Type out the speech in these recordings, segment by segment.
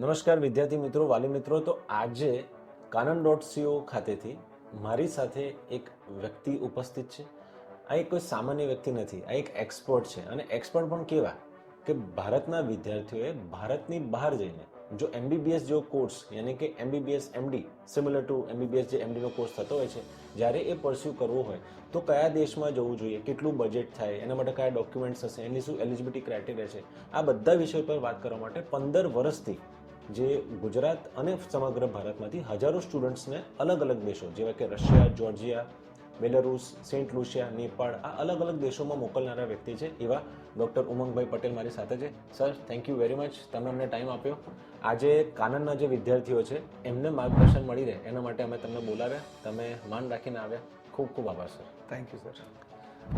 નમસ્કાર વિદ્યાર્થી મિત્રો, વાલી મિત્રો. તો આજે કાનન.co ખાતેથી મારી સાથે એક વ્યક્તિ ઉપસ્થિત છે. આ એક કોઈ સામાન્ય વ્યક્તિ નથી, આ એક એક્સપર્ટ છે. અને એક્સપર્ટ પણ કેવા કે ભારતના વિદ્યાર્થીઓએ ભારતની બહાર જઈને જો એમબીબીએસ જેવો કોર્સ યાની કે MBBS MD similar two MBBS જે એમડીનો કોર્સ થતો હોય છે, જ્યારે એ પરસ્યુ કરવો હોય તો કયા દેશમાં જવું જોઈએ, કેટલું બજેટ થાય, એના માટે કયા ડોક્યુમેન્ટ્સ હશે, એની શું એલિજિબિલિટી ક્રાઇટેરિયા છે, આ બધા વિષયો પર વાત કરવા માટે 15 વર્ષથી જે ગુજરાત અને સમગ્ર ભારતમાંથી હજારો સ્ટુડન્ટ્સને અલગ અલગ દેશો જેવા કે Russia, Georgia, Belarus, Saint Lucia, Nepal, આ અલગ અલગ દેશોમાં મોકલનારા વ્યક્તિ છે એવા ડૉક્ટર ઉમંગભાઈ પટેલ મારી સાથે છે. Sir, thank you very much, તમે અમને ટાઈમ આપ્યો. આજે કાનનના જે વિદ્યાર્થીઓ છે એમને માર્ગદર્શન મળી રહે એના માટે અમે તમને બોલાવ્યા, તમે માન રાખીને આવ્યા. ખૂબ ખૂબ આભાર સર. Thank you sir.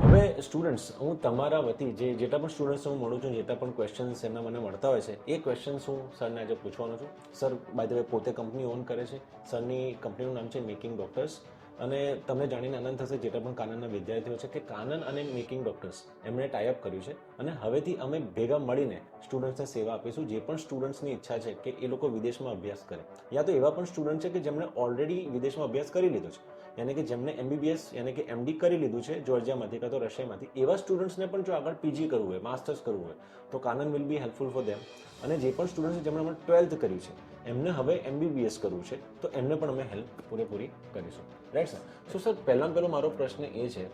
હવે સ્ટુડન્ટ્સ, હું તમારા વતી જેટલા પણ સ્ટુડન્ટ્સ હું મળું છું, જેટલા પણ ક્વેશ્ચન્સ એમના મને મળતા હોય છે, એ ક્વેશ્ચન્સ હું સરને આજે પૂછવાનો છું. સર બાય ધ વે પોતે કંપની ઓન કરે છે. સરની કંપનીનું નામ છે મેકિંગ ડોક્ટર્સ. અને તમને જાણીને આનંદ થશે જેટલા પણ કાનનના વિદ્યાર્થીઓ છે કે કાનન અને મેકિંગ ડોક્ટર્સ એમણે ટાઈઅપ કર્યું છે. અને હવેથી અમે ભેગા મળીને સ્ટુડન્ટ્સને સેવા આપીશું. જે પણ સ્ટુડન્ટ્સની ઈચ્છા છે કે એ લોકો વિદેશમાં અભ્યાસ કરે, યા તો એવા પણ સ્ટુડન્ટ છે કે જેમણે ઓલરેડી વિદેશમાં અભ્યાસ કરી લીધો છે, યાની કે જેમને એમબીબીએસ યાની કે એમડી કરી લીધું છે જોર્જિયામાંથી કાં તો રશિયામાંથી, એવા સ્ટુડન્ટ્સને પણ જો આગળ પીજી કરવું હોય, માસ્ટર્સ કરવું હોય તો Kanan will be helpful for them. અને જે પણ સ્ટુડન્ટ્સ જેમણે અમે 12th કર્યું છે એમને હવે એમબીબીએસ કરવું છે તો એમને પણ અમે હેલ્પ પૂરેપૂરી કરીશું. Right sir? સો સર, પહેલો મારો પ્રશ્ન એ છે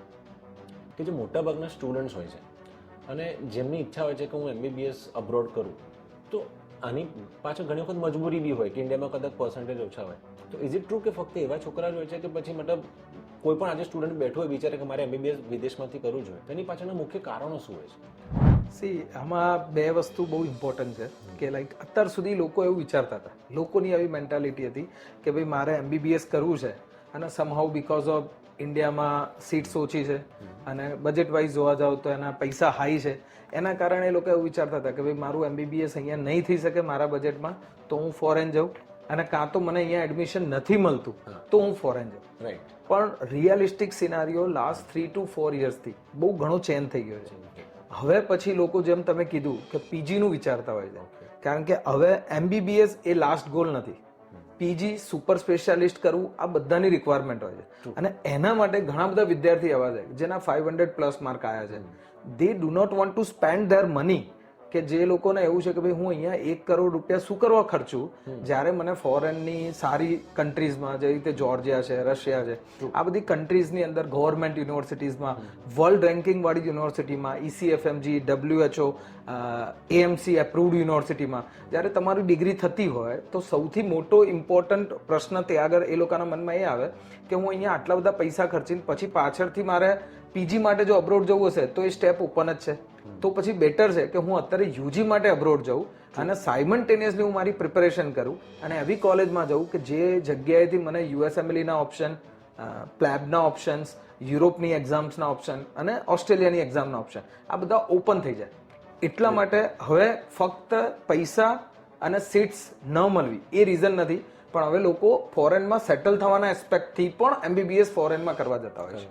કે જે મોટાભાગના સ્ટુડન્ટ્સ હોય છે અને જેમની ઈચ્છા હોય છે કે હું એમબીબીએસ અબ્રોડ કરું, તો આની પાછળ ઘણી વખત મજબૂરી બી હોય કે ઇન્ડિયામાં કદાચ પર્સન્ટેજ ઓછા હોય, તો ઇઝ ઇટ ટ્રુ કે ફક્ત એવા છોકરા જ હોય છે કે પછી મતલબ કોઈ પણ આજે સ્ટુડન્ટ બેઠો હોય વિચારે કે મારે એમબીબીએસ વિદેશમાંથી કરવું જોઈએ, તેની પાછળના મુખ્ય કારણો શું હોય છે? આમાં બે વસ્તુ બહુ ઇમ્પોર્ટન્ટ છે કે લાઈક અત્યાર સુધી લોકો એવું વિચારતા હતા, લોકોની આવી મેન્ટાલિટી હતી કે ભાઈ મારે એમબીબીએસ કરવું છે અને સમહાઉ બીકોઝ ઓફ ઇન્ડિયામાં સીટ્સ ઓછી છે અને બજેટ વાઇઝ જોવા જાવ તો એના પૈસા હાઈ છે, એના કારણે લોકો એવું વિચારતા હતા કે ભાઈ મારું એમબીબીએસ અહીંયા નહીં થઈ શકે મારા બજેટમાં, તો હું ફોરેન જાઉં, અને કાં તો મને અહીંયા એડમિશન નથી મળતું તો હું ફોરેન જાઉં. રાઈટ. પણ રિયલિસ્ટિક સિનારીઓ લાસ્ટ 3 to 4 યર્સથી બહુ ઘણો ચેન્જ થઈ ગયો છે. હવે પછી લોકો જેમ તમે કીધું કે પીજીનું વિચારતા હોય છે, કારણ કે હવે એમબીબીએસ એ લાસ્ટ ગોલ નથી. પીજી, સુપર સ્પેશિયાલિસ્ટ કરવું આ બધાની રિક્વાયરમેન્ટ હોય છે. અને એના માટે ઘણા બધા વિદ્યાર્થી એવા છે જેના 500+ માર્ક આવ્યા છે. They do not want to spend their money, કે જે લોકોને એવું છે કે ભાઈ હું અહીંયા 1 કરોડ રૂપિયા શું કરવા ખર્ચું, જ્યારે મને ફોરેનની સારી કન્ટ્રીઝમાં જેવી રીતે જોર્જિયા છે, રશિયા છે, આ બધી કન્ટ્રીઝની અંદર ગવર્મેન્ટ યુનિવર્સિટીઝમાં, વર્લ્ડ રેન્કિંગ વાળી યુનિવર્સિટીમાં, ECFMG, WHO, AMC એપ્રુવડ યુનિવર્સિટીમાં જ્યારે તમારી ડિગ્રી થતી હોય તો સૌથી મોટો ઇમ્પોર્ટન્ટ પ્રશ્ન તે આગળ એ લોકોના મનમાં એ આવે કે હું અહીંયા આટલા બધા પૈસા ખર્ચીને પછી પાછળથી મારે પીજી માટે જો અબ્રોડ જવું હશે તો એ સ્ટેપ ઓપન જ છે. તો પછી બેટર છે કે હું અત્યારે યુજી માટે અબ્રોડ જાઉં અને સાયમલ્ટેનિયસલી હું મારી પ્રિપેરેશન કરું અને એવી કોલેજમાં જાઉં કે જે જગ્યાએથી મને યુએસએમએલના ઓપ્શન, પ્લેબના ઓપ્શન્સ, યુરોપની એક્ઝામ્સના ઓપ્શન અને ઓસ્ટ્રેલિયાની એક્ઝામના ઓપ્શન આ બધા ઓપન થઈ જાય. એટલા માટે હવે ફક્ત પૈસા અને સીટ્સ ન મળવી એ રીઝન નથી, પણ હવે લોકો ફોરેનમાં સેટલ થવાના એસ્પેક્ટથી પણ એમબીબીએસ ફોરેનમાં કરવા જતા હોય છે.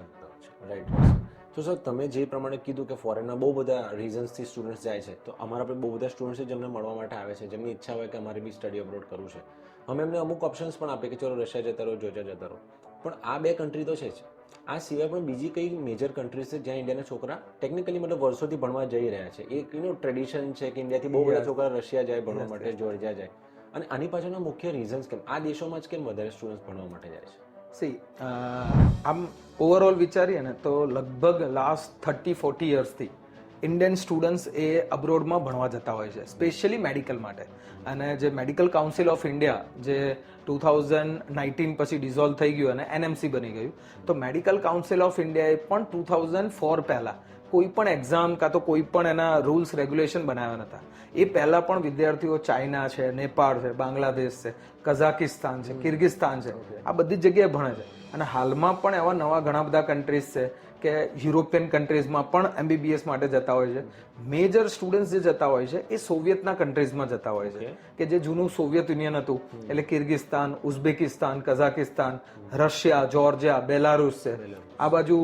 રાઈટ. તો સર, તમે જે પ્રમાણે કીધું કે ફોરેનના બહુ બધા રીઝન્સથી સ્ટુડન્ટ્સ જાય છે, તો અમારા પણ બહુ બધા સ્ટુડન્ટ્સ છે જેમને મળવા માટે આવે છે, જેમની ઈચ્છા હોય કે અમારે બી સ્ટડી અબ્રોડ કરવું છે. અમે એમને અમુક ઓપ્શન્સ પણ આપીએ કે ચલો રશિયા જતા રહો, જોર્જિયા જતા રહો, પણ આ 2 કન્ટ્રી તો છે જ. આ સિવાય પણ બીજી કઈ મેજર કન્ટ્રીઝ છે જ્યાં ઇન્ડિયાના છોકરા ટેકનિકલી મતલબ વર્ષોથી ભણવા જઈ રહ્યા છે? એક ટ્રેડિશન છે કે ઇન્ડિયાથી બહુ બધા છોકરા રશિયા જાય ભણવા માટે, જોર્જિયા જાય, અને આની પાછળના મુખ્ય રીઝન્સ કેમ, આ દેશોમાં જ કેમ વધારે સ્ટુડન્ટ્સ ભણવા માટે જાય છે? આમ ઓવરઓલ વિચારીએ ને તો લગભગ લાસ્ટ 30-40 યર્સથી ઇન્ડિયન સ્ટુડન્ટ્સ એ અબ્રોડમાં ભણવા જતા હોય છે, સ્પેશિયલી મેડિકલ માટે. અને જે મેડિકલ કાઉન્સિલ ઓફ ઇન્ડિયા જે 2019 પછી ડિઝોલ્વ થઈ ગયું અને એનએમસી બની ગયું, તો મેડિકલ કાઉન્સિલ ઓફ ઇન્ડિયાએ પણ 2004 પહેલા કોઈ પણ એક્ઝામ કાં તો કોઈ પણ એના રૂલ્સ રેગ્યુલેશન બનાવ્યા નતા. એ પહેલા પણ વિદ્યાર્થીઓ ચાઇના છે, નેપાળ છે, બાંગ્લાદેશ છે, કઝાકિસ્તાન છે, કિર્ગિસ્તાન છે, આ બધી જગ્યાએ ભણે છે. અને હાલમાં પણ એવા નવા ઘણા બધા કન્ટ્રીઝ છે કે યુરોપિયન કન્ટ્રીઝમાં પણ એમબીબીએસ માટે જતા હોય છે. મેજર સ્ટુડન્ટ્સ જે જતા હોય છે એ સોવિયતના કન્ટ્રીઝમાં જતા હોય છે, કે જે જૂનું સોવિયત યુનિયન હતું, એટલે કિર્ગિસ્તાન, Uzbekistan, Kazakhstan, Russia, Georgia, Belarus છે, આ બાજુ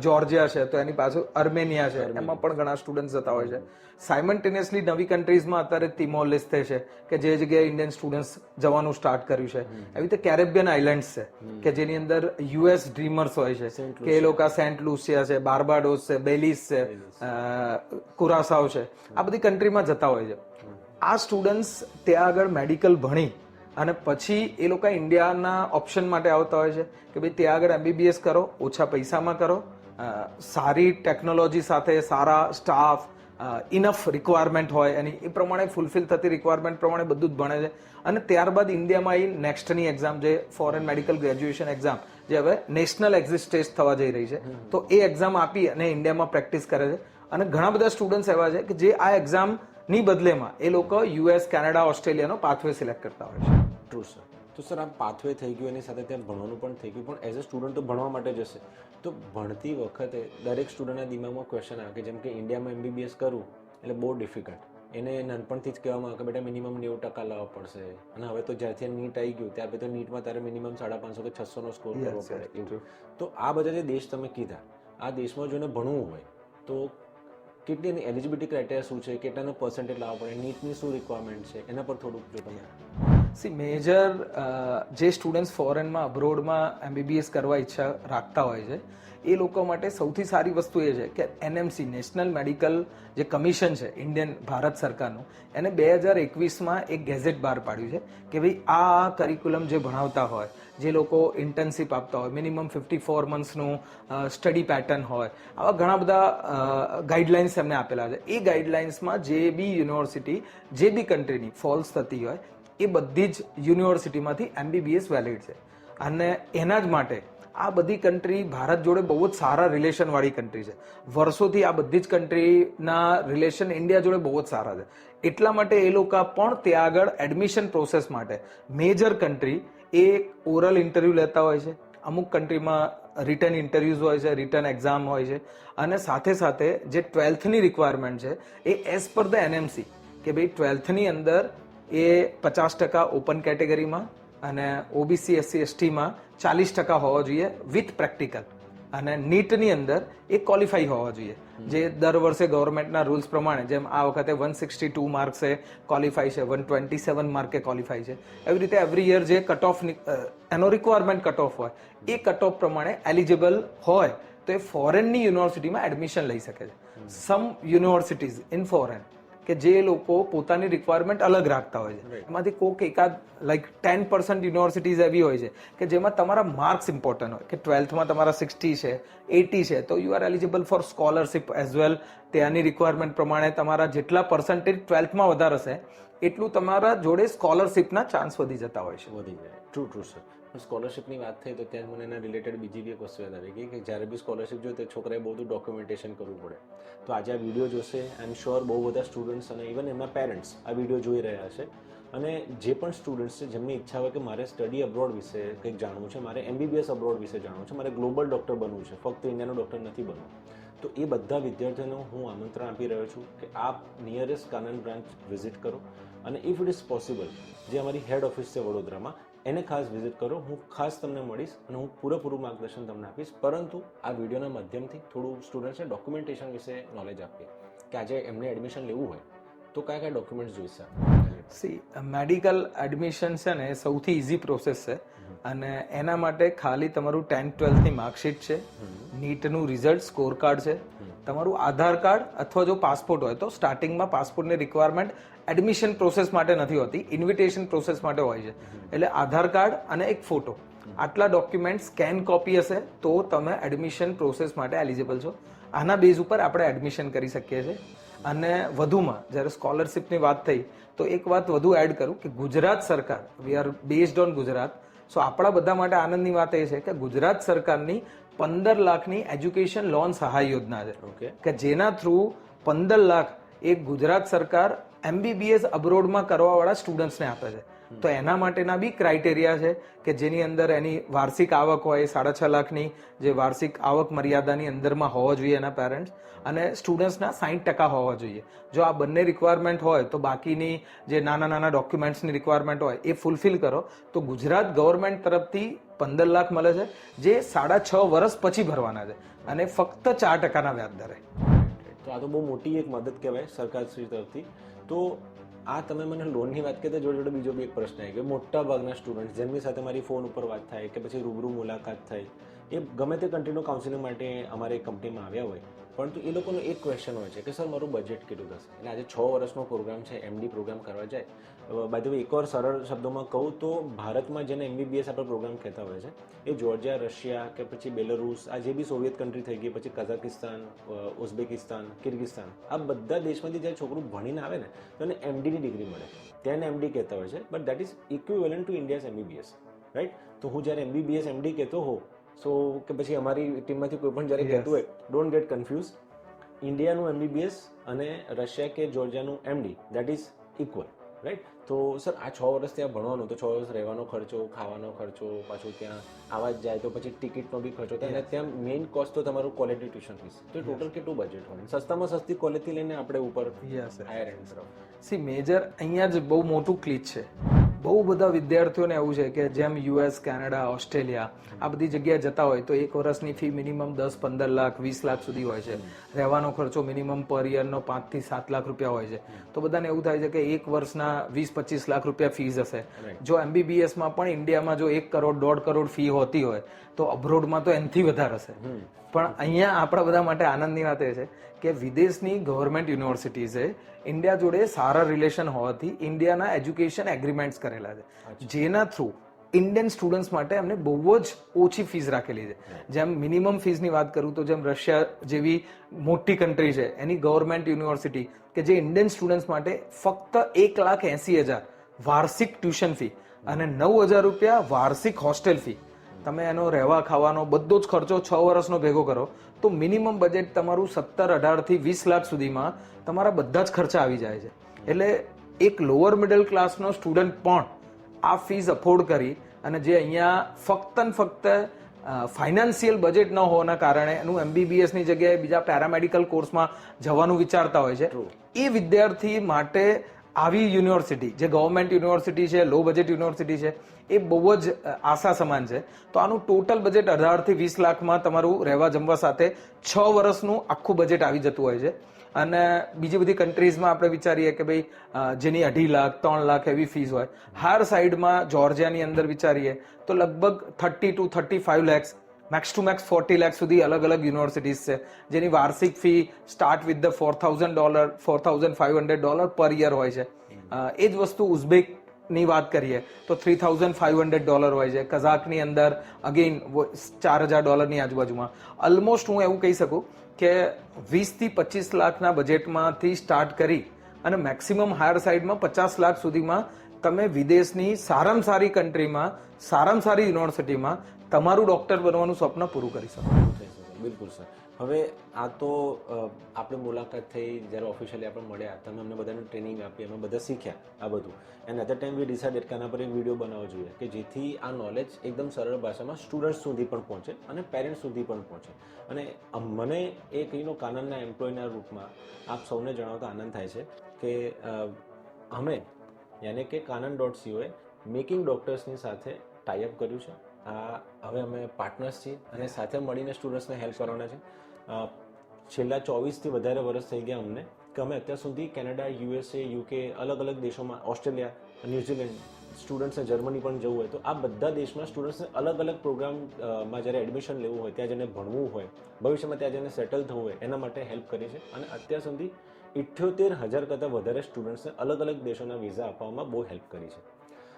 જોર્જિયા છે તો એની પાછળ અર્મેનિયા છે, એમાં પણ ઘણા સ્ટુડન્ટ જતા હોય છે. સાયમલ્ટેનિયસલી નવી કન્ટ્રીઝમાં અત્યારે તિમોર લેસ્તે છે કે જે જગ્યાએ ઇન્ડિયન સ્ટુડન્ટ્સ જવાનું સ્ટાર્ટ કર્યું છે. એવી રીતે કેરેબિયન આઇલેન્ડ્સ છે કે જેની અંદર યુએસ ડ્રીમર્સ હોય છે કે એ લોકો સેન્ટ લુસિયા છે, બાર્બાડોસ છે, બેલીઝ છે, કુરાસાવ છે, આ બધી કન્ટ્રીમાં જતા હોય છે. આ સ્ટુડન્ટ્સ ત્યાં આગળ મેડિકલ ભણી અને પછી એ લોકો ઇન્ડિયાના ઓપ્શન માટે આવતા હોય છે કે ભાઈ ત્યાં આગળ MBBS કરો, ઓછા પૈસામાં કરો, સારી ટેકનોલોજી સાથે, સારા સ્ટાફ, ઇનફ રિક્વાયરમેન્ટ હોય એની એ પ્રમાણે ફૂલફિલ થતી રિક્વાયરમેન્ટ પ્રમાણે બધું જ ભણે છે. અને ત્યારબાદ ઇન્ડિયામાં આવી નેક્સ્ટની એક્ઝામ જે ફોરેન મેડિકલ ગ્રેજ્યુએશન એક્ઝામ જે હવે નેશનલ એક્ઝિટ ટેસ્ટ થવા જઈ રહી છે, તો એ એક્ઝામ આપી અને ઇન્ડિયામાં પ્રેક્ટિસ કરે છે. અને ઘણા બધા સ્ટુડન્ટ્સ એવા છે કે જે આ એક્ઝામની બદલેમાં એ લોકો US, કેનેડા, ઓસ્ટ્રેલિયાનો પાથવે સિલેક્ટ કરતા હોય છે. True sir. તો સર આ પાથવે થઈ ગયું, એની સાથે ત્યાં ભણવાનું પણ થઈ ગયું, પણ એઝ અ સ્ટુડન્ટ તો ભણવા માટે જશે, તો ભણતી વખતે દરેક સ્ટુડન્ટના દિમાગમાં ક્વેશ્ચન આવે કે જેમ કે ઇન્ડિયામાં MBBS કરવું એટલે બહુ ડિફિકલ્ટ, એને નાનપણથી જ કહેવામાં આવે કે બેટા મિનિમમ 90% લાવવા પડશે, અને હવે તો જ્યારથી નીટ આવી ગયું ત્યાર પછી તો નીટમાં તારે મિનિમમ 550 કે 600નો સ્કોર કરવો પડે. તો આ બધા જે દેશ તમે કીધા, આ દેશમાં જોઈને ભણવું હોય તો કેટલી એની એલિજિબિલિટી ક્રાઇટેરિયા શું છે, કેટલાનો પર્સન્ટેજ લાવવા પડે, નીટની શું રિક્વાયરમેન્ટ છે, એના પર થોડુંક જો તમે મેજર જે સ્ટુડન્ટ્સ ફોરેનમાં અબ્રોડમાં MBBS કરવા ઈચ્છા રાખતા હોય છે એ લોકો માટે સૌથી સારી વસ્તુ એ છે કે NMC નેશનલ મેડિકલ જે કમિશન છે ઇન્ડિયન ભારત સરકારનું, એને 2021માં એક ગેઝેટ બહાર પાડ્યું છે કે ભાઈ આ કરિક્યુલમ જે ભણાવતા હોય, જે લોકો ઇન્ટર્નશીપ આપતા હોય, મિનિમમ 54 મંથ્સનું સ્ટડી પેટર્ન હોય, આવા ઘણા બધા ગાઈડલાઇન્સ એમને આપેલા છે. એ ગાઈડલાઇન્સમાં જે બી યુનિવર્સિટી જે બી કન્ટ્રીની ફોલ્સ થતી હોય એ બધી જ યુનિવર્સિટીમાંથી MBBS વેલિડ છે. અને એના જ માટે આ બધી કન્ટ્રી ભારત જોડે બહુ જ સારા રિલેશનવાળી કન્ટ્રી છે. વર્ષોથી આ બધી જ કન્ટ્રીના રિલેશન ઇન્ડિયા જોડે બહુ જ સારા છે. એટલા માટે એ લોકો પણ ત્યાં આગળ એડમિશન પ્રોસેસ માટે મેજર કન્ટ્રી એ ઓરલ ઇન્ટરવ્યૂ લેતા હોય છે, અમુક કન્ટ્રીમાં રિટર્ન ઇન્ટરવ્યૂઝ હોય છે, રિટર્ન એક્ઝામ હોય છે, અને સાથે સાથે જે 12થની રિક્વાયરમેન્ટ છે એ એઝ પર ધ NMC કે ભાઈ 12થની અંદર એ 50% ઓપન કેટેગરીમાં અને OBC SC STમાં 40% હોવા જોઈએ વિથ પ્રેક્ટિકલ, અને નીટની અંદર એ ક્વોલિફાઈ હોવા જોઈએ, જે દર વર્ષે ગવર્મેન્ટના રૂલ્સ પ્રમાણે જેમ આ વખતે 162 માર્ક્સે ક્વોલિફાઈ છે, 127 માર્કે ક્વોલિફાઈ છે, એવી રીતે એવરી યર જે કટ ઓફ એનો રિક્વાયરમેન્ટ કટ ઓફ હોય એ કટ ઓફ પ્રમાણે એલિજિબલ હોય તો એ ફોરેનની યુનિવર્સિટીમાં એડમિશન લઈ શકે છે. સમ યુનિવર્સિટીઝ ઇન ફોરેન કે જે લોકો પોતાની રિક્વાયરમેન્ટ અલગ રાખતા હોય છે, એમાંથી કોઈક એકાદ લાઈક 10% યુનિવર્સિટીઝ એવી હોય છે કે જેમાં તમારા માર્ક્સ ઇમ્પોર્ટન્ટ હોય કે 12થમાં તમારા 60 છે, 80 છે, તો you are eligible four scholarship as well. ત્યાંની રિક્વાયરમેન્ટ પ્રમાણે તમારા જેટલા પર્સન્ટેજ 12થમાં વધારે હશે એટલું તમારા જોડે સ્કોલરશિપના ચાન્સ વધી જતા હોય છે. વધી જાય. True sir. સ્કોલરશિપની વાત થઈ તો ત્યાં મને એના રિલેટેડ બીજી બી એક વસ્તુ યાદ આવી ગઈ કે જ્યારે બી સ્કોલરશિપ જોઈએ તો છોકરાએ બહુ બધું ડોક્યુમેન્ટેશન કરવું પડે. તો આજે આ વિડીયો જોશે, આઈ એમ શ્યોર બહુ બધા સ્ટુડન્ટ્સ અને ઇવન એમના પેરેન્ટ્સ આ વિડીયો જોઈ રહ્યા છે, અને જે પણ સ્ટુડન્ટ્સ છે જેમની ઈચ્છા હોય કે મારે સ્ટડી અબ્રોડ વિશે કંઈક જાણવું છે, મારે MBBS અબ્રોડ વિશે જાણવું છે, મારે ગ્લોબલ ડૉક્ટર બનવું છે, ફક્ત ઇન્ડિયાનો ડૉક્ટર નથી બનવું, તો એ બધા વિદ્યાર્થીઓને હું આમંત્રણ આપી રહ્યો છું કે આપ નિયરેસ્ટ કાનન બ્રાન્ચ વિઝિટ કરો, અને ઇફ ઇટ ઇઝ પોસિબલ જે અમારી હેડ ઓફિસ છે વડોદરામાં એને ખાસ વિઝિટ કરો. હું ખાસ તમને મળીશ અને હું પૂરેપૂરું માર્ગદર્શન તમને આપીશ, પરંતુ આ વિડીયોના માધ્યમથી થોડું સ્ટુડન્ટ્સને ડોક્યુમેન્ટેશન વિશે નોલેજ આપીએ કે આજે એમને એડમિશન લેવું હોય તો કયા કયા ડોક્યુમેન્ટ્સ જોઈશે. મેડિકલ એડમિશન છે ને એ સૌથી ઇઝી પ્રોસેસ છે, અને એના માટે ખાલી તમારું 10th 12thની માર્કશીટ છે, નીટનું રિઝલ્ટ સ્કોર કાર્ડ છે, તમારું આધાર કાર્ડ અથવા જો પાસપોર્ટ હોય તો સ્ટાર્ટિંગમાં પાસપોર્ટની રિક્વાયરમેન્ટ એડમિશન પ્રોસેસ માટે નથી હોતી, ઇન્વિટેશન પ્રોસેસ માટે હોય છે. એટલે આધાર કાર્ડ અને એક ફોટો, આટલા ડોક્યુમેન્ટ સ્કેન કોપી હશે તો તમે એડમિશન પ્રોસેસ માટે એલિજિબલ છો. આના બેઝ ઉપર આપણે એડમિશન કરી શકીએ છીએ. અને વધુમાં જ્યારે સ્કોલરશિપની વાત થઈ તો એક વાત વધુ એડ કરું કે ગુજરાત સરકાર, we are based on Gujarat, so આપણા બધા માટે આનંદની વાત એ છે કે ગુજરાત સરકારની 15 લાખની એજ્યુકેશન લોન સહાય યોજના છે કે જેના થ્રુ 15 લાખ એક ગુજરાત સરકાર MBBS અબ્રોડમાં કરવાવાળા સ્ટુડન્ટ્સને આપે છે. તો એના માટેના બી ક્રાઇટેરિયા છે કે જેની અંદર એની વાર્ષિક આવક હોય 6.5 લાખની, જે વાર્ષિક આવક મર્યાદાની અંદરમાં હોવા જોઈએ એના પેરેન્ટ્સ, અને સ્ટુડન્ટ્સના 60% હોવા જોઈએ. જો આ બંને રિક્વાયરમેન્ટ હોય તો બાકીની જે નાના નાના ડોક્યુમેન્ટ્સની રિક્વાયરમેન્ટ હોય એ ફૂલફિલ કરો તો ગુજરાત ગવર્મેન્ટ તરફથી 15 લાખ મળે છે, જે 6.5 વર્ષ પછી ભરવાના છે અને ફક્ત 4% વ્યાજ દરે. તો આ તો બહુ મોટી એક મદદ કહેવાય સરકારશ્રી તરફથી. તો આ તમે મને લોનની વાત કરતા જોડે જોડે બીજો બી એક પ્રશ્ન છે કે મોટા ભાગના સ્ટુડન્ટ જેમની સાથે મારી ફોન ઉપર વાત થાય કે પછી રૂબરૂ મુલાકાત થાય, એ ગમે તે કન્ટ્રીનું કાઉન્સિલિંગ માટે અમારી કંપનીમાં આવ્યા હોય, પરંતુ એ લોકોનો એક ક્વેશ્ચન હોય છે કે સર મારું બજેટ કેટલું થશે. એટલે આજે 6 વર્ષનો પ્રોગ્રામ છે, MD પ્રોગ્રામ કરવા જાય. બાય ધ વે એકવાર સરળ શબ્દોમાં કહું તો ભારતમાં જેને MBBS આપણે પ્રોગ્રામ કહેતા હોય છે એ જોર્જિયા, રશિયા કે પછી બેલારુસ, આ જે બી સોવિયત કન્ટ્રી થઈ ગઈ, પછી કઝાકિસ્તાન, ઉઝબેકિસ્તાન, કિર્ગિસ્તાન, આ બધા દેશમાંથી જ્યારે છોકરું ભણીને આવે ને તો એને MDની ડિગ્રી મળે. તેને MD કહેતા હોય છે, but that is equivalent two India's MBBS, right? તો હું જ્યારે MBBS MD કહેતો હોઉં, સો કે પછી અમારી ટીમમાંથી કોઈ પણ જ્યારે કહેતું હોય, ડોન્ટ ગેટ કન્ફ્યુઝ. ઇન્ડિયાનું MBBS અને રશિયા કે જોર્જિયાનું MD that is equal, right? તો સર આ 6 વર્ષ ત્યાં ભણવાનું, તો 6 વર્ષ રહેવાનો ખર્ચો, ખાવાનો ખર્ચો, પાછું ત્યાં આવા જ જાય તો પછી ટિકિટનો બી ખર્ચો થાય, અને ત્યાં મેઇન કોસ્ટ તો તમારું ક્વોલિટી ટ્યુશન ફીસ. તો ટોટલ કેટલું બજેટ હોય? સસ્તામાં સસ્તી ક્વોલિટી લઈને આપણે ઉપર હાયર એન્ડ તરફ. સી મેજર અહીંયા જ બહુ મોટું ક્લિચ છે. બહુ બધા વિદ્યાર્થીઓને એવું છે કે જેમ US, કેનેડા, ઓસ્ટ્રેલિયા આ બધી જગ્યાએ જતા હોય તો એક વર્ષની ફી મિનિમમ 10-15 લાખ 20 લાખ સુધી હોય છે. રહેવાનો ખર્ચો મિનિમમ પર યરનો 5 થી 7 લાખ રૂપિયા હોય છે. તો બધાને એવું થાય છે કે એક વર્ષના 20-25 લાખ રૂપિયા ફીસ હશે. જો MBBSમાં પણ ઇન્ડિયામાં જો 1 કરોડ 1.5 કરોડ ફી હોતી હોય તો અબ્રોડમાં તો એનાથી વધારે હશે. પણ અહીંયા આપણા બધા માટે આનંદની વાત એ છે કે વિદેશની ગવર્મેન્ટ યુનિવર્સિટીઝે ઇન્ડિયા જોડે સારા રિલેશન હોવાથી ઇન્ડિયાના એજ્યુકેશન એગ્રીમેન્ટ્સ કરેલા છે, જેના થ્રુ ઇન્ડિયન સ્ટુડન્ટ્સ માટે એમને બહુ જ ઓછી ફીસ રાખેલી છે. જેમ મિનિમમ ફીસની વાત કરું તો જેમ રશિયા જેવી મોટી કન્ટ્રી છે એની ગવર્મેન્ટ યુનિવર્સિટી કે જે ઇન્ડિયન સ્ટુડન્ટ્સ માટે ફક્ત 1,80,000 વાર્ષિક ટ્યુશન ફી અને 9,000 રૂપિયા વાર્ષિક હોસ્ટેલ ફી, તમે એનો રહેવા ખાવાનો બધો જ ખર્ચો 6 વર્ષનો ભેગો કરો તો મિનિમમ બજેટ તમારું 17-18 થી 20 લાખ સુધીમાં તમારા બધા જ ખર્ચા આવી જાય છે. એટલે એક લોઅર મિડલ ક્લાસનો સ્ટુડન્ટ પણ આ ફીસ અફોર્ડ કરી અને જે અહીંયા ફક્ત ને ફક્ત ફાઇનાન્શિયલ બજેટ ન હોવાના કારણે એનું MBBS ની જગ્યાએ બીજા પેરામેડિકલ કોર્સમાં જવાનું વિચારતા હોય છે, એ વિદ્યાર્થી માટે આવી યુનિવર્સિટી જે ગવર્મેન્ટ યુનિવર્સિટી છે, લો બજેટ યુનિવર્સિટી છે, એ બહુ જ આશા સમાન છે. તો આનું ટોટલ બજેટ 18 થી 20 લાખમાં તમારું રહેવા જમવા સાથે 6 વર્ષનું આખું બજેટ આવી જતું હોય છે. અને બીજી બધી કન્ટ્રીઝમાં આપણે વિચારીએ કે ભાઈ જેની 2.5 લાખ 3 લાખ એવી ફીસ હોય, હાર સાઈડમાં જોર્જિયાની અંદર વિચારીએ તો લગભગ 30 to 35 lakhs, max to max 40 lakh સુધી અલગ અલગ યુનિવર્સિટીઝ છે જેની વાર્ષિક ફી સ્ટાર્ટ વિથ ધ $4,000 $4,500 પર યર હોય છે. એ જ વસ્તુ ઉઝબેક ની વાત કરીએ તો $3,500 હોય છે. કઝાકની અંદર અગેન $4,000 ની આજુબાજુમાં. ઓલમોસ્ટ હું એવું કહી શકું કે 20 થી 25 લાખના બજેટમાંથી સ્ટાર્ટ કરી અને મેક્સિમમ હાયર સાઈડમાં 50 લાખ સુધીમાં તમે વિદેશની સારામાં સારી કન્ટ્રીમાં સારામાં સારી યુનિવર્સિટીમાં તમારું ડોક્ટર બનવાનું સ્વપ્ન પૂરું કરી શકો. બિલકુલ સર. હવે આ તો આપણે મુલાકાત થઈ, જ્યારે ઓફિશિયલી આપણે મળ્યા, તમે અમને બધાને ટ્રેનિંગ આપી, અમે બધા શીખ્યા આ બધું. And at the time we decided કે આના પર એક વિડીયો બનાવવો જોઈએ કે જેથી આ નોલેજ એકદમ સરળ ભાષામાં સ્ટુડન્ટ્સ સુધી પણ પહોંચે અને પેરેન્ટ્સ સુધી પણ પહોંચે. અને મને એક કાનનના એમ્પ્લોયના રૂપમાં આપ સૌને જણાવતા આનંદ થાય છે કે અમે યાની કે kanan.co મેકિંગ ડોક્ટર્સની સાથે ટાઈઅપ કર્યું છે. હવે અમે પાર્ટનર્સ છીએ અને સાથે મળીને સ્ટુડન્ટ્સને હેલ્પ કરવાના છે. છેલ્લા 24થી વધારે વર્ષ થઈ ગયા અમને કે અમે અત્યાર સુધી કેનેડા, USA, UK, અલગ અલગ દેશોમાં, ઓસ્ટ્રેલિયા, ન્યુઝીલેન્ડ, સ્ટુડન્ટ્સને જર્મની પણ જવું હોય તો આ બધા દેશમાં સ્ટુડન્ટ્સને અલગ અલગ પ્રોગ્રામમાં જ્યારે એડમિશન લેવું હોય, ત્યાં જઈને ભણવું હોય, ભવિષ્યમાં ત્યાં જઈને સેટલ થવું હોય, એના માટે હેલ્પ કરી છે. અને અત્યાર સુધી 78,000 કરતાં વધારે સ્ટુડન્ટ્સને અલગ અલગ દેશોના વિઝા આપવામાં બહુ હેલ્પ કરી છે.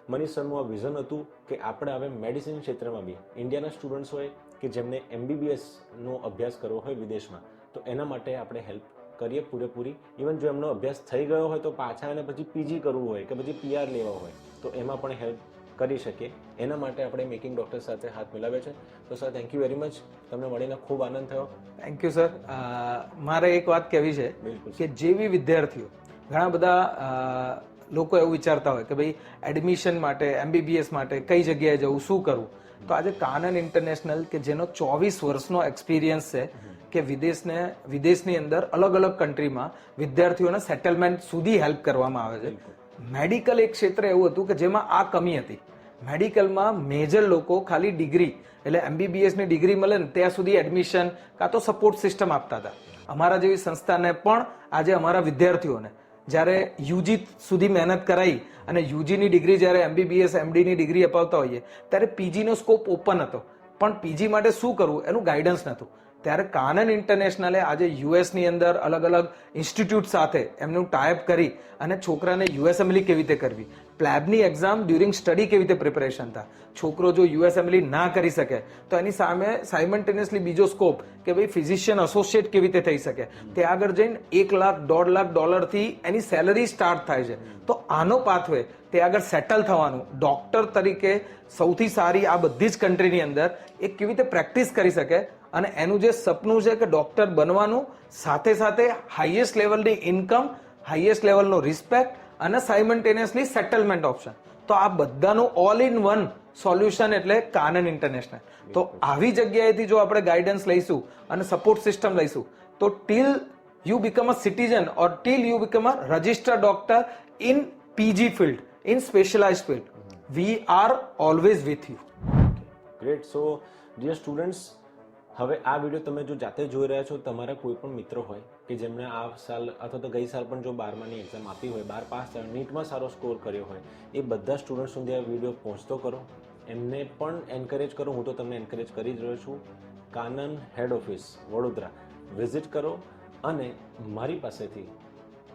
મનીષ સરનું આ વિઝન હતું કે આપણે હવે મેડિસિન ક્ષેત્રમાં બી ઇન્ડિયાના સ્ટુડન્ટ્સ હોય કે જેમને MBBSનો અભ્યાસ કરવો હોય વિદેશમાં, તો એના માટે આપણે હેલ્પ કરીએ પૂરેપૂરી. ઇવન જો એમનો અભ્યાસ થઈ ગયો હોય તો પાછા એને પછી PG કરવું હોય કે પછી PR લેવા હોય તો એમાં પણ હેલ્પ કરી શકીએ. એના માટે આપણે મેકિંગ ડોક્ટર સાથે હાથ મિલાવ્યો છે. તો sir thank you very much, તમને મળીને ખૂબ આનંદ થયો. Thank you sir. મારે એક વાત કહેવી છે કે જે બી વિદ્યાર્થીઓ, ઘણા બધા લોકો એવું વિચારતા હોય કે ભાઈ એડમિશન માટે, MBBS માટે કઈ જગ્યાએ જવું, શું કરવું, તો આજે કાનન ઇન્ટરનેશનલ કે જેનો 24 વર્ષનો એક્સપિરિયન્સ છે કે વિદેશની અંદર અલગ અલગ કન્ટ્રીમાં વિદ્યાર્થીઓને સેટલમેન્ટ સુધી હેલ્પ કરવામાં આવે છે. મેડિકલ એક ક્ષેત્ર એવું હતું કે જેમાં આ કમી હતી મેડિકલમાં મેજર લોકો ખાલી ડિગ્રી એટલે MBBSની ડિગ્રી મળે ને ત્યાં સુધી એડમિશન કાં તો સપોર્ટ સિસ્ટમ આપતા હતા. અમારા જેવી સંસ્થાને પણ આજે અમારા વિદ્યાર્થીઓને જ્યારે યુજી સુધી મહેનત કરાવી અને યુજીની ડિગ્રી જ્યારે MBBS MDની ડિગ્રી અપાવતા હોઈએ ત્યારે પીજીનો સ્કોપ ઓપન હતો, પણ પીજી માટે શું કરવું એનું ગાઈડન્સ નહોતું. ત્યારે કાનન ઇન્ટરનેશનલે આજે યુએસની અંદર અલગ અલગ ઇન્સ્ટિટ્યૂટ સાથે એમનું ટાઈપ કરી અને છોકરાને યુએસએમએલી કેવી રીતે કરવી, પ્લેબની એક્ઝામ ડ્યુરિંગ સ્ટડી કેવી રીતે પ્રિપરેશન થાય, છોકરો જો યુએસએમએલી ના કરી શકે તો એની સામે સાયમલ્ટેનિયસલી બીજો સ્કોપ કે ભાઈ ફિઝિશિયન એસોસિએટ કેવી રીતે થઈ શકે, તે આગળ જઈને $1 લાખ $1.5 લાખ થી એની સેલરી સ્ટાર્ટ થાય છે. તો આનો પાથવે તે આગળ સેટલ થવાનું ડોક્ટર તરીકે સૌથી સારી આ બધી જ કન્ટ્રીની અંદર એ કેવી રીતે પ્રેક્ટિસ કરી શકે અને એનું જે સપનું છે કે ડોક્ટર બનવાનું સાથે સાથે હાઈએસ્ટ લેવલની ઇન્કમ, હાઈએસ્ટ લેવલનો રિસ્પેક્ટ અને સાયમલ્ટેનિયસલી સેટલમેન્ટ ઓપ્શન. તો આ બધાનું ઓલ ઇન વન સોલ્યુશન એટલે કાનન ઇન્ટરનેશનલ. તો આવી જગ્યાએથી જો આપણે ગાઈડન્સ લઈશું અને સપોર્ટ સિસ્ટમ લઈશું તો teal you become a citizen or till you become a registered doctor in PG field, in specialized field, we are always with you. Great. So dear students, હવે આ વિડીયો તમે જો જાતે જોઈ રહ્યા છો, તમારા કોઈ પણ મિત્રો હોય કે જેમણે આ સાલ અથવા તો ગઈ સાલ પણ જો 12માની એક્ઝામ આપી હોય, 12 પાસ થયા, નીટમાં સારો સ્કોર કર્યો હોય, એ બધા સ્ટુડન્ટ સુધી આ વિડીયો પહોંચતો કરો, એમને પણ એન્કરેજ કરો. હું તો તમને એન્કરેજ કરી જ રહ્યો છું. Kanan head office Vadodara visit કરો અને મારી પાસેથી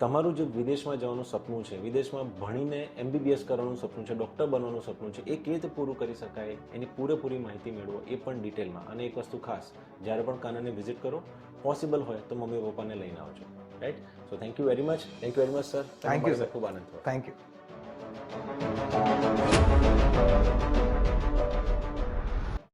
તમારું જે વિદેશમાં જવાનું સપનું છે, વિદેશમાં ભણીને MBBS કરવાનું સપનું છે, ડૉક્ટર બનવાનું સપનું છે, એ કેવી રીતે પૂરું કરી શકાય એની પૂરેપૂરી માહિતી મેળવો, એ પણ ડિટેલમાં. અને એક વસ્તુ ખાસ, જ્યારે પણ કાનનને વિઝિટ કરો, પોસિબલ હોય તો મમ્મી પપ્પાને લઈને આવજો. Right? So thank you very much sir. Thank you sir. ખૂબ આનંદ થયો. Thank you.